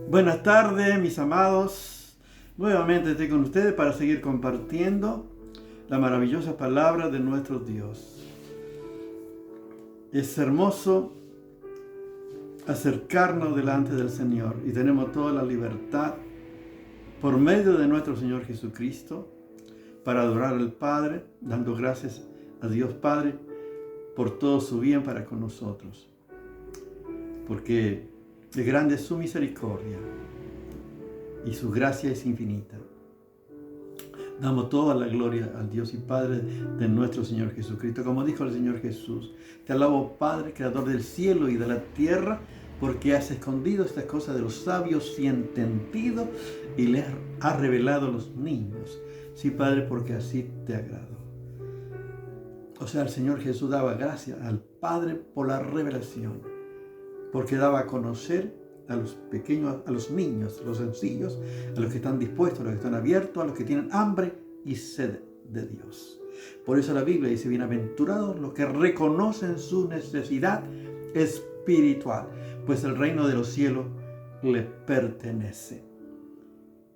Buenas tardes, mis amados. Nuevamente estoy con ustedes para seguir compartiendo la maravillosa palabra de nuestro Dios. Es hermoso acercarnos delante del Señor y tenemos toda la libertad por medio de nuestro Señor Jesucristo para adorar al Padre, dando gracias a Dios Padre por todo su bien para con nosotros. Porque de grande es su misericordia y su gracia es infinita. Damos toda la gloria al Dios y Padre de nuestro Señor Jesucristo. Como dijo el Señor Jesús: te alabo, Padre, creador del cielo y de la tierra, porque has escondido estas cosas de los sabios y entendido y les has revelado a los niños. Sí, Padre, porque así te agrado. O sea, el Señor Jesús daba gracias al Padre por la revelación, porque daba a conocer a los pequeños, a los niños, los sencillos, a los que están dispuestos, a los que están abiertos, a los que tienen hambre y sed de Dios. Por eso la Biblia dice: bienaventurados los que reconocen su necesidad espiritual, pues el reino de los cielos les pertenece.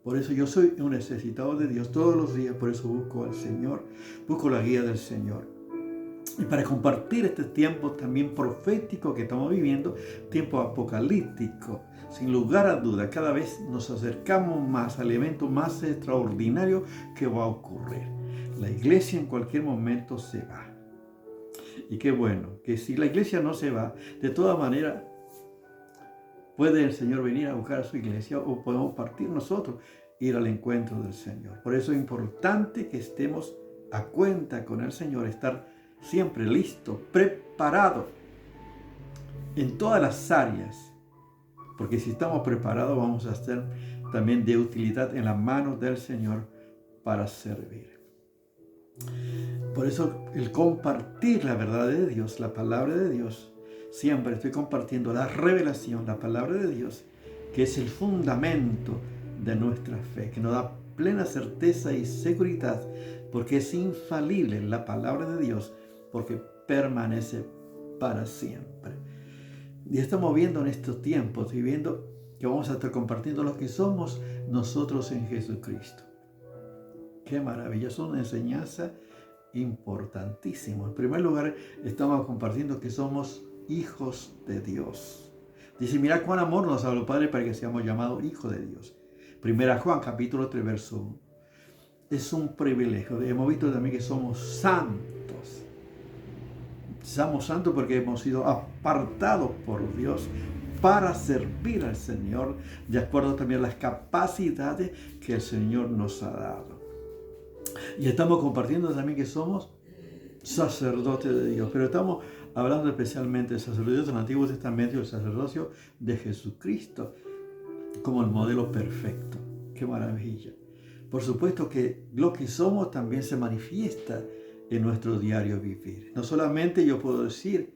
Por eso yo soy un necesitado de Dios todos los días, por eso busco al Señor, busco la guía del Señor. Y para compartir este tiempo también profético que estamos viviendo, tiempo apocalíptico, sin lugar a duda, cada vez nos acercamos más al evento más extraordinario que va a ocurrir. La iglesia en cualquier momento se va. Y qué bueno, que si la iglesia no se va, de todas maneras, puede el Señor venir a buscar a su iglesia o podemos partir nosotros, ir al encuentro del Señor. Por eso es importante que estemos a cuenta con el Señor, estar siempre listo, preparado en todas las áreas, porque si estamos preparados vamos a ser también de utilidad en las manos del Señor para servir. Por eso el compartir la verdad de Dios, la palabra de Dios, siempre estoy compartiendo la revelación, la palabra de Dios, que es el fundamento de nuestra fe, que nos da plena certeza y seguridad, porque es infalible la palabra de Dios, porque permanece para siempre. Y estamos viendo en estos tiempos, y viendo que vamos a estar compartiendo lo que somos nosotros en Jesucristo. Qué maravilla, es una enseñanza importantísima. En primer lugar, estamos compartiendo que somos hijos de Dios. Dice: mira cuán amor nos ha dado el Padre para que seamos llamados hijos de Dios. Primera Juan, capítulo 3, verso 1. Es un privilegio. Hemos visto también que somos santos. Somos santos porque hemos sido apartados por Dios para servir al Señor, de acuerdo también a las capacidades que el Señor nos ha dado. Y estamos compartiendo también que somos sacerdotes de Dios, pero estamos hablando especialmente del sacerdocio del Antiguo Testamento y el sacerdocio de Jesucristo como el modelo perfecto. ¡Qué maravilla! Por supuesto que lo que somos también se manifiesta en nuestro diario vivir. No solamente yo puedo decir,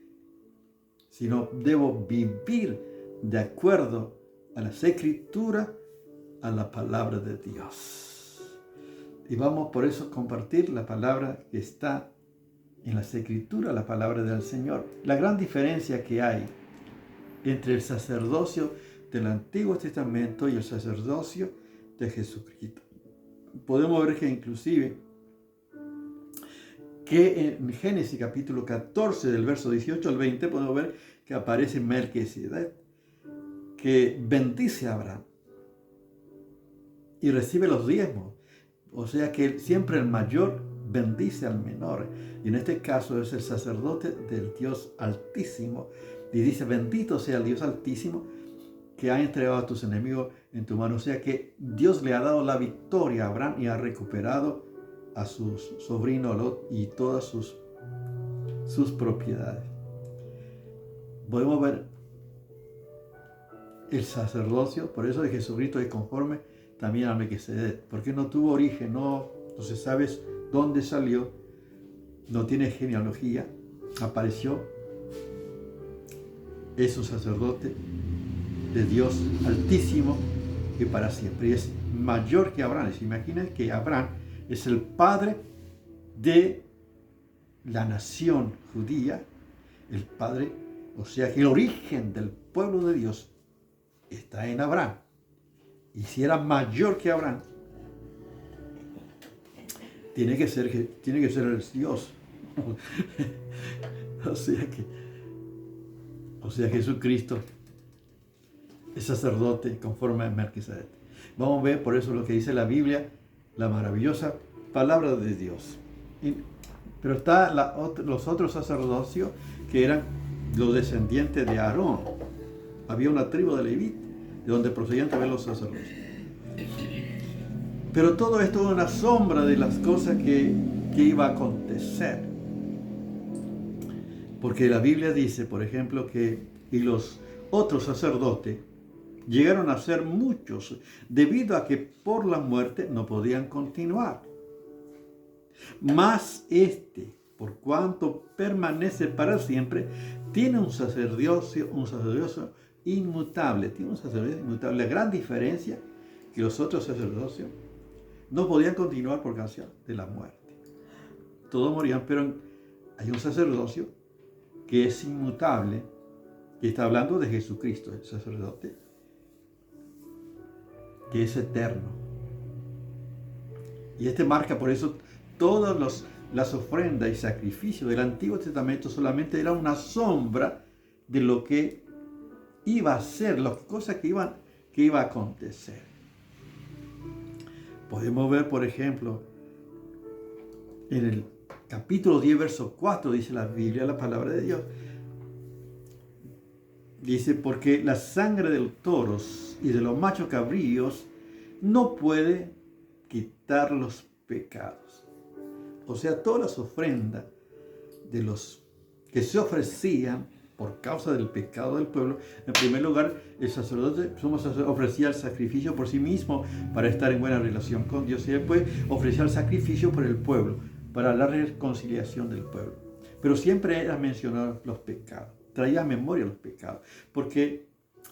sino debo vivir de acuerdo a las Escrituras, a la palabra de Dios. Y vamos por eso a compartir la palabra que está en las Escrituras, la palabra del Señor. La gran diferencia que hay entre el sacerdocio del Antiguo Testamento y el sacerdocio de Jesucristo. Podemos ver que inclusive que en Génesis capítulo 14 del verso 18 al 20 podemos ver que aparece Melquisedec, que bendice a Abraham y recibe los diezmos. O sea que siempre el mayor bendice al menor. Y en este caso es el sacerdote del Dios Altísimo. Y dice: bendito sea el Dios Altísimo que ha entregado a tus enemigos en tu mano. O sea que Dios le ha dado la victoria a Abraham y ha recuperado a su sobrino Lot y todas sus propiedades. Podemos ver el sacerdocio, por eso de Jesucristo es conforme también a Melquisedec, porque no tuvo origen, no se sabe dónde salió, no tiene genealogía, apareció, es un sacerdote de Dios Altísimo y para siempre, y es mayor que Abraham. ¿Se imaginan que Abraham es el padre de la nación judía, el padre, o sea que el origen del pueblo de Dios está en Abraham? y si era mayor que Abraham, tiene que ser el Dios. O sea, Jesucristo es sacerdote conforme a Melquisedec. Vamos a ver por eso lo que dice la Biblia, la maravillosa palabra de Dios. Pero está los otros sacerdocios que eran los descendientes de Aarón. Había una tribu de Leví, de donde procedían también los sacerdotes. Pero todo esto es una sombra de las cosas que iba a acontecer. Porque la Biblia dice, por ejemplo, y los otros sacerdotes llegaron a ser muchos, debido a que por la muerte no podían continuar. Mas por cuanto permanece para siempre, tiene un sacerdocio inmutable. Tiene un sacerdocio inmutable. La gran diferencia que los otros sacerdocios no podían continuar por causa de la muerte. Todos morían, pero hay un sacerdocio que es inmutable, que está hablando de Jesucristo, el sacerdote, que es eterno. Y marca por eso todas las ofrendas y sacrificios del Antiguo Testamento solamente era una sombra de lo que iba a ser, las cosas que iba a acontecer. Podemos ver, por ejemplo, en el capítulo 10, verso 4, dice la Biblia, la palabra de Dios. Dice, porque la sangre de los toros y de los machos cabríos no puede quitar los pecados. O sea, todas las ofrendas de los que se ofrecían por causa del pecado del pueblo, en primer lugar, el sacerdote ofrecía el sacrificio por sí mismo para estar en buena relación con Dios, y después ofrecía el sacrificio por el pueblo, para la reconciliación del pueblo. Pero siempre era mencionar los pecados, traía a memoria los pecados, porque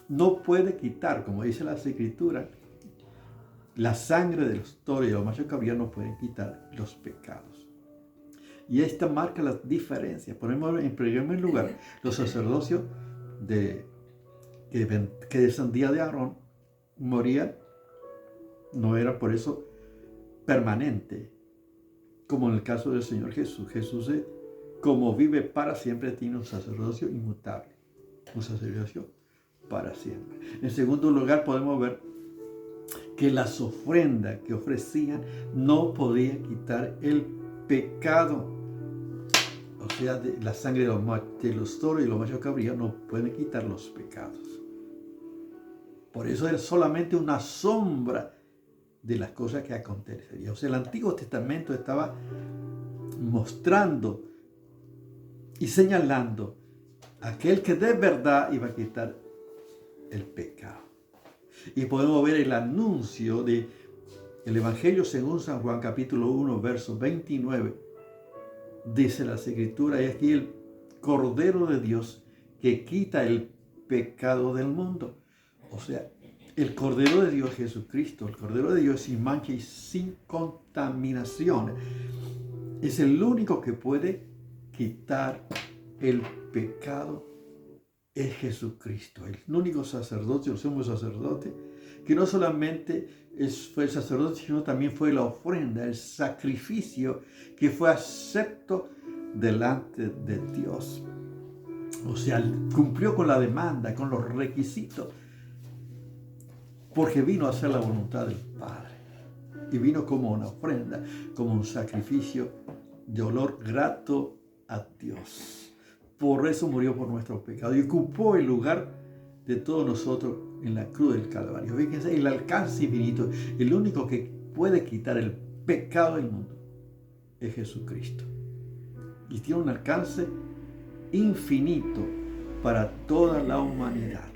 no puede quitar, como dice la Escritura, la sangre de los toros y de los machos cabríos no pueden quitar los pecados. Y esta marca la diferencia. Ponemos en primer lugar los sacerdocios que descendían de Aarón, morían, no era por eso permanente, como en el caso del Señor Jesús. Jesús, como vive para siempre, tiene un sacerdocio inmutable, un sacerdocio para siempre. En segundo lugar, podemos ver que las ofrendas que ofrecían no podían quitar el pecado. O sea, la sangre de los toros y los machos cabríos no pueden quitar los pecados. Por eso es solamente una sombra de las cosas que acontecerían. O sea, el Antiguo Testamento estaba mostrando y señalando a aquel que de verdad iba a quitar el pecado. Y podemos ver el anuncio del Evangelio según San Juan, capítulo 1, verso 29. Dice la Escritura, y aquí el Cordero de Dios que quita el pecado del mundo. O sea, el Cordero de Dios, Jesucristo, el Cordero de Dios sin mancha y sin contaminación, es el único que puede quitar el pecado. Es Jesucristo, el único sacerdote, el sumo sacerdote, que no solamente fue el sacerdote, sino también fue la ofrenda, el sacrificio que fue acepto delante de Dios. O sea, cumplió con la demanda, con los requisitos, porque vino a hacer la voluntad del Padre. Y vino como una ofrenda, como un sacrificio de olor grato a Dios. Por eso murió por nuestros pecados y ocupó el lugar de todos nosotros en la cruz del Calvario. Fíjense, el alcance infinito, el único que puede quitar el pecado del mundo es Jesucristo. Y tiene un alcance infinito para toda la humanidad.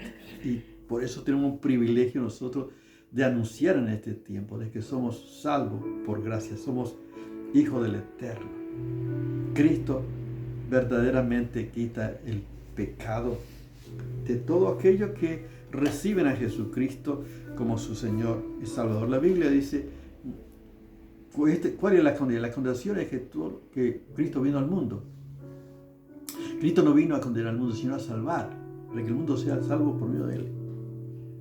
Y por eso tenemos un privilegio nosotros de anunciar en este tiempo de que somos salvos por gracia, somos hijos del Eterno. Cristo verdaderamente quita el pecado de todo aquello que reciben a Jesucristo como su Señor y Salvador. La Biblia dice, ¿cuál es la condenación? La condenación es que Cristo vino al mundo. Cristo no vino a condenar al mundo, sino a salvar, para que el mundo sea salvo por medio de Él.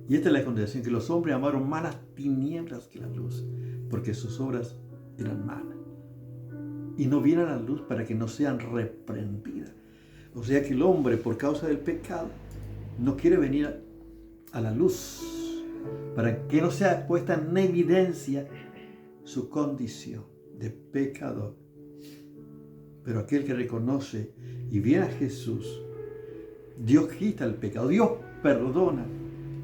Y esta es la condenación, que los hombres amaron más las tinieblas que la luz, porque sus obras eran malas. Y no vienen a la luz para que no sean reprendidas. O sea que el hombre, por causa del pecado, no quiere venir a la luz, para que no sea puesta en evidencia su condición de pecador. Pero aquel que reconoce y viene a Jesús, Dios quita el pecado, Dios perdona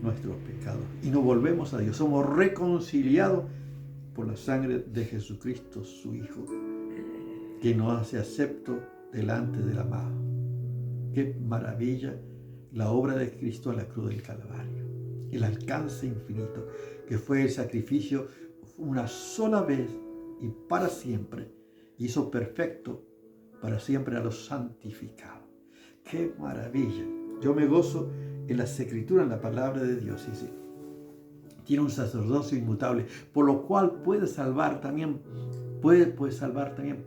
nuestros pecados y nos volvemos a Dios. Somos reconciliados por la sangre de Jesucristo, su Hijo, que nos hace acepto delante del amado. Qué maravilla la obra de Cristo en la cruz del Calvario. El alcance infinito, que fue el sacrificio una sola vez y para siempre. Hizo perfecto para siempre a los santificados. ¡Qué maravilla! Yo me gozo en las Escrituras, en la palabra de Dios. Y sí, tiene un sacerdocio inmutable, por lo cual puede salvar también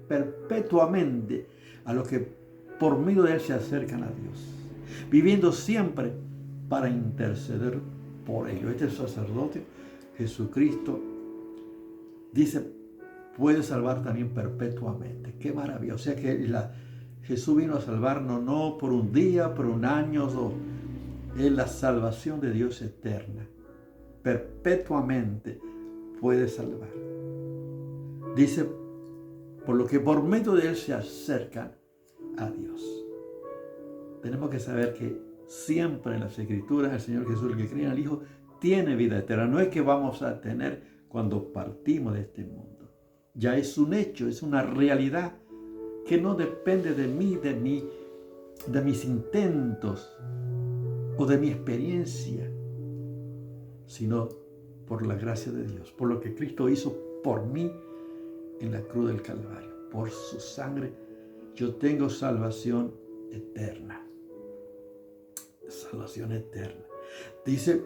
perpetuamente a los que por medio de él se acercan a Dios, viviendo siempre para interceder por ellos. Este sacerdote, Jesucristo, dice, puede salvar también perpetuamente. ¡Qué maravilla! O sea que Jesús vino a salvarnos no por un día, por un año o dos. Es la salvación de Dios eterna. Perpetuamente puede salvar. Dice, por lo que por medio de él se acercan a Dios. Tenemos que saber que siempre en las Escrituras el Señor Jesús, el que cree en el Hijo, tiene vida eterna. No es que vamos a tener cuando partimos de este mundo. Ya es un hecho, es una realidad que no depende de mí, de mis intentos o de mi experiencia, sino por la gracia de Dios, por lo que Cristo hizo por mí en la cruz del Calvario. Por su sangre yo tengo salvación eterna. Salvación eterna. Dice,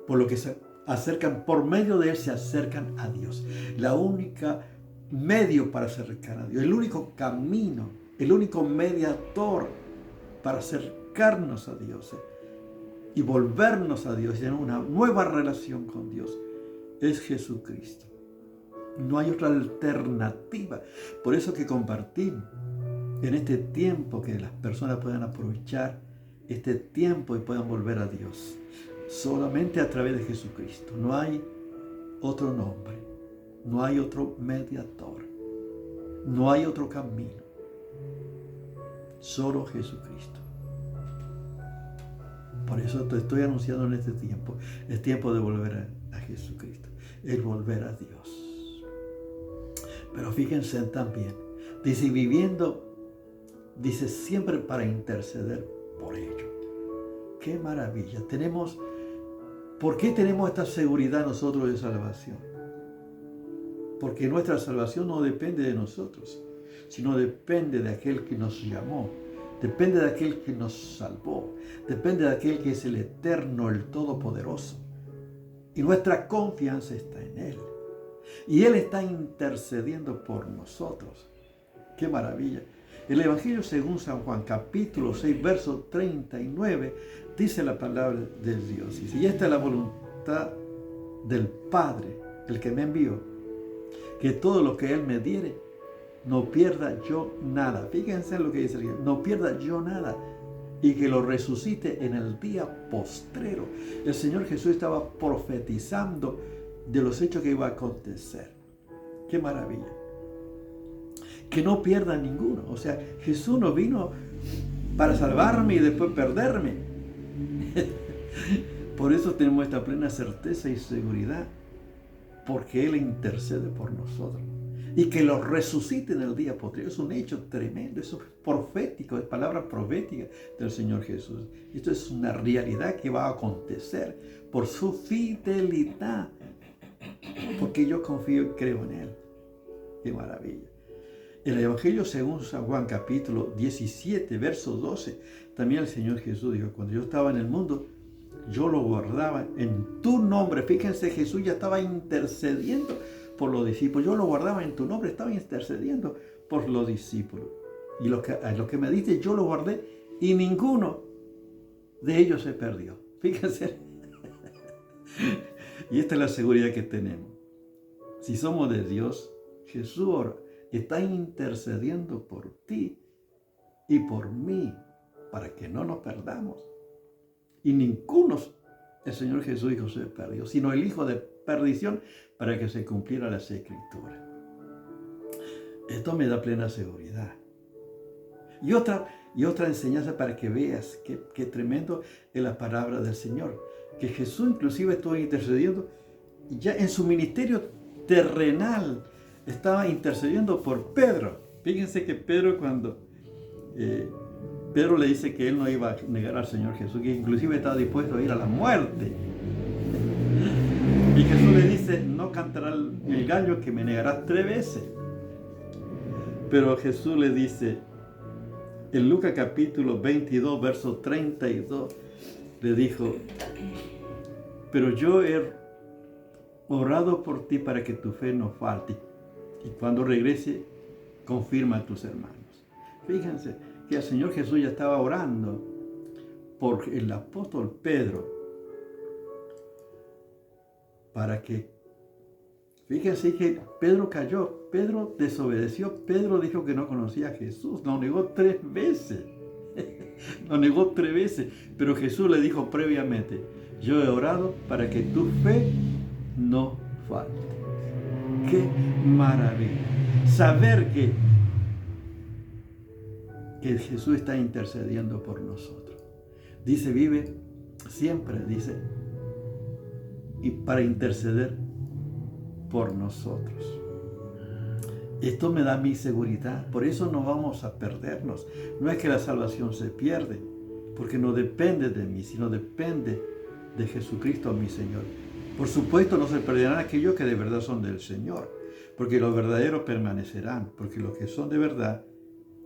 por lo que se acercan, por medio de él se acercan a Dios. La única medio para acercar a Dios, el único camino, el único mediador para acercarnos a Dios y volvernos a Dios y tener una nueva relación con Dios es Jesucristo. No hay otra alternativa. Por eso que compartimos en este tiempo, que las personas puedan aprovechar este tiempo y puedan volver a Dios. Solamente a través de Jesucristo. No hay otro nombre. No hay otro mediador. No hay otro camino. Solo Jesucristo. Por eso te estoy anunciando en este tiempo. Es tiempo de volver a Jesucristo. Es volver a Dios. Pero fíjense también. Dice, viviendo, dice, siempre para interceder por ellos. ¡Qué maravilla! ¿Por qué tenemos esta seguridad nosotros de salvación? Porque nuestra salvación no depende de nosotros, sino depende de aquel que nos llamó, depende de aquel que nos salvó, depende de aquel que es el eterno, el todopoderoso. Y nuestra confianza está en él. Y él está intercediendo por nosotros. ¡Qué maravilla! El Evangelio según San Juan, capítulo 6, verso 39, dice la palabra de Dios. Y esta es la voluntad del Padre, el que me envió, que todo lo que él me diere, no pierda yo nada. Fíjense lo que dice aquí, no pierda yo nada, y que lo resucite en el día postrero. El Señor Jesús estaba profetizando de los hechos que iba a acontecer. ¡Qué maravilla! Que no pierda ninguno. O sea, Jesús no vino para salvarme y después perderme. Por eso tenemos esta plena certeza y seguridad, porque Él intercede por nosotros. Y que lo resucite en el día postrero. Es un hecho tremendo, eso es profético, es palabra profética del Señor Jesús. Esto es una realidad que va a acontecer por su fidelidad, porque yo confío y creo en Él. ¡Qué maravilla! El Evangelio según San Juan, capítulo 17, verso 12, también el Señor Jesús dijo, cuando yo estaba en el mundo, yo lo guardaba en tu nombre. Fíjense, Jesús ya estaba intercediendo por los discípulos. Yo lo guardaba en tu nombre, estaba intercediendo por los discípulos. Y lo que me diste, yo lo guardé y ninguno de ellos se perdió. Fíjense, Y esta es la seguridad que tenemos. Si somos de Dios, Jesús está intercediendo por ti y por mí, para que no nos perdamos. Y ninguno, el Señor Jesús dijo, se perdió, sino el hijo de perdición, para que se cumpliera las Escrituras. Esto me da plena seguridad. Y otra enseñanza para que veas qué tremendo es la palabra del Señor. Que Jesús inclusive estuvo intercediendo, ya en su ministerio terrenal, estaba intercediendo por Pedro. Fíjense que Pedro, cuando Pedro le dice que él no iba a negar al Señor Jesús, que inclusive estaba dispuesto a ir a la muerte. Y Jesús le dice, no cantará el gallo que me negarás 3 veces. Pero Jesús le dice, en Lucas capítulo 22, verso 32, le dijo, pero yo he orado por ti para que tu fe no falte. Y cuando regrese, confirma a tus hermanos. Fíjense que el Señor Jesús ya estaba orando por el apóstol Pedro, para que, fíjense que Pedro cayó, Pedro desobedeció, Pedro dijo que no conocía a Jesús, lo negó 3 veces, lo negó 3 veces, pero Jesús le dijo previamente, yo he orado para que tu fe no falte. ¡Qué maravilla! Saber que Jesús está intercediendo por nosotros. Dice, vive siempre, dice, y para interceder por nosotros. Esto me da mi seguridad, por eso no vamos a perdernos. No es que la salvación se pierde, porque no depende de mí, sino depende de Jesucristo, mi Señor. Por supuesto, no se perderán aquellos que de verdad son del Señor, porque los verdaderos permanecerán, porque los que son de verdad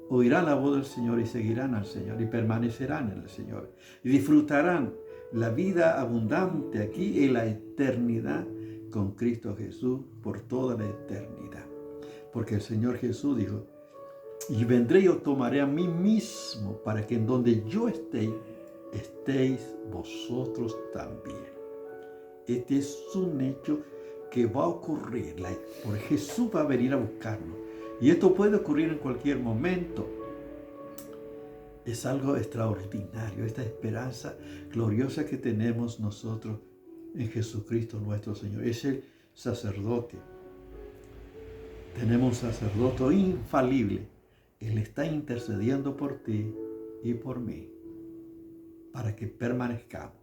oirán la voz del Señor y seguirán al Señor y permanecerán en el Señor y disfrutarán la vida abundante aquí en la eternidad con Cristo Jesús por toda la eternidad. Porque el Señor Jesús dijo, y vendré y os tomaré a mí mismo para que en donde yo esté, estéis vosotros también. Este es un hecho que va a ocurrir, porque Jesús va a venir a buscarnos. Y esto puede ocurrir en cualquier momento. Es algo extraordinario, esta esperanza gloriosa que tenemos nosotros en Jesucristo nuestro Señor. Es el sacerdote. Tenemos un sacerdote infalible. Él está intercediendo por ti y por mí, para que permanezcamos,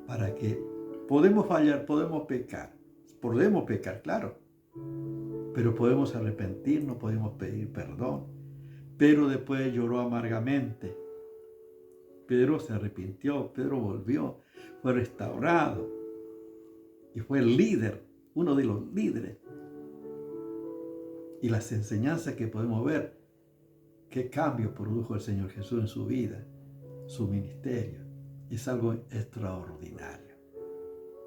para que podemos fallar, podemos pecar, claro, pero podemos arrepentirnos, podemos pedir perdón. Pedro después lloró amargamente. Pedro se arrepintió, Pedro volvió, fue restaurado y fue el líder, uno de los líderes. Y las enseñanzas que podemos ver, qué cambio produjo el Señor Jesús en su vida, su ministerio, es algo extraordinario.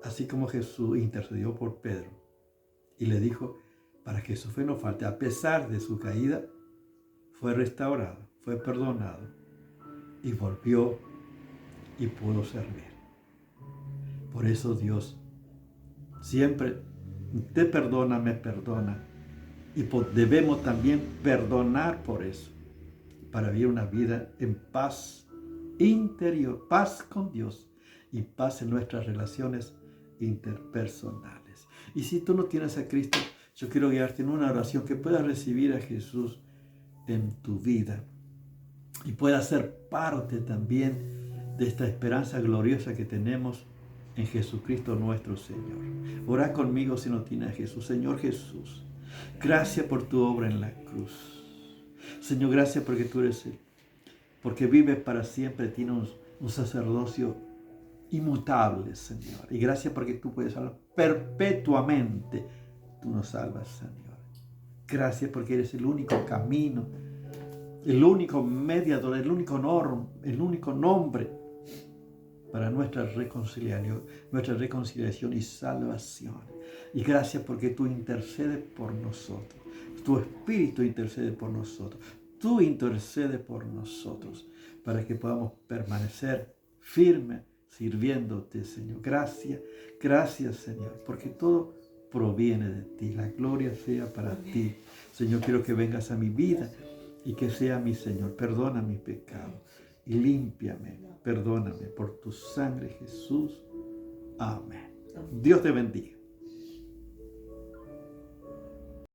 Así como Jesús intercedió por Pedro y le dijo, para que su fe no falte, a pesar de su caída, fue restaurado, fue perdonado y volvió y pudo servir. Por eso Dios siempre te perdona, me perdona, y debemos también perdonar por eso, para vivir una vida en paz interior, paz con Dios y paz en nuestras relaciones interpersonales. Y si tú no tienes a Cristo, yo quiero guiarte en una oración que puedas recibir a Jesús en tu vida y puedas ser parte también de esta esperanza gloriosa que tenemos en Jesucristo nuestro Señor. Ora conmigo si no tienes a Jesús. Señor Jesús, gracias por tu obra en la cruz. Señor, gracias porque tú eres Él, porque vives para siempre, tienes un sacerdocio inmutable, Señor. Y gracias porque tú puedes salvar perpetuamente. Tú nos salvas, Señor. Gracias porque eres el único camino, el único mediador, el único nombre para nuestra reconciliación y salvación. Y gracias porque tú intercedes por nosotros. Tu Espíritu intercede por nosotros. Tú intercedes por nosotros para que podamos permanecer firmes, sirviéndote, Señor. Gracias, gracias, Señor, porque todo proviene de ti. La gloria sea para ti. Señor, quiero que vengas a mi vida y que sea mi Señor. Perdona mis pecados y límpiame. Perdóname por tu sangre, Jesús. Amén. Dios te bendiga.